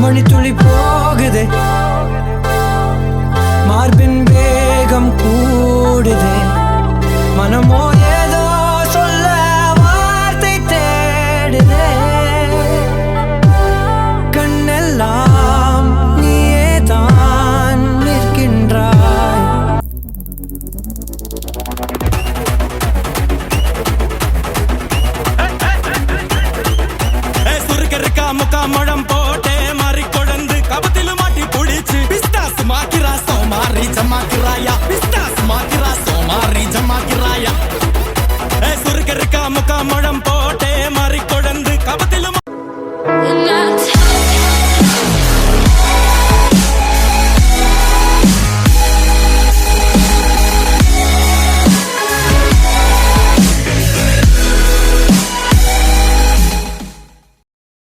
மணி துளி போகுதே மார்பின் வேகம் கூடுதே மனமோ ஏதோ சொல்ல வார்த்தை தேடுதே கண்ணெல்லாம் நீயே தான் நிற்கின்றாய் சுருக்கருக்கா முக்கா முழம் போட்டே மாறி கொடந்து கபத்திலும் மாட்டி புடிச்சு பிஸ்தாஸ் மாக்கிரா சோமாரி ஜமாக்கிராயா பிஸ்தாஸ் மாக்கிரா சோமாரி ஜமாக்கிராயா சுருக்கருக்கா முக்கா முழம்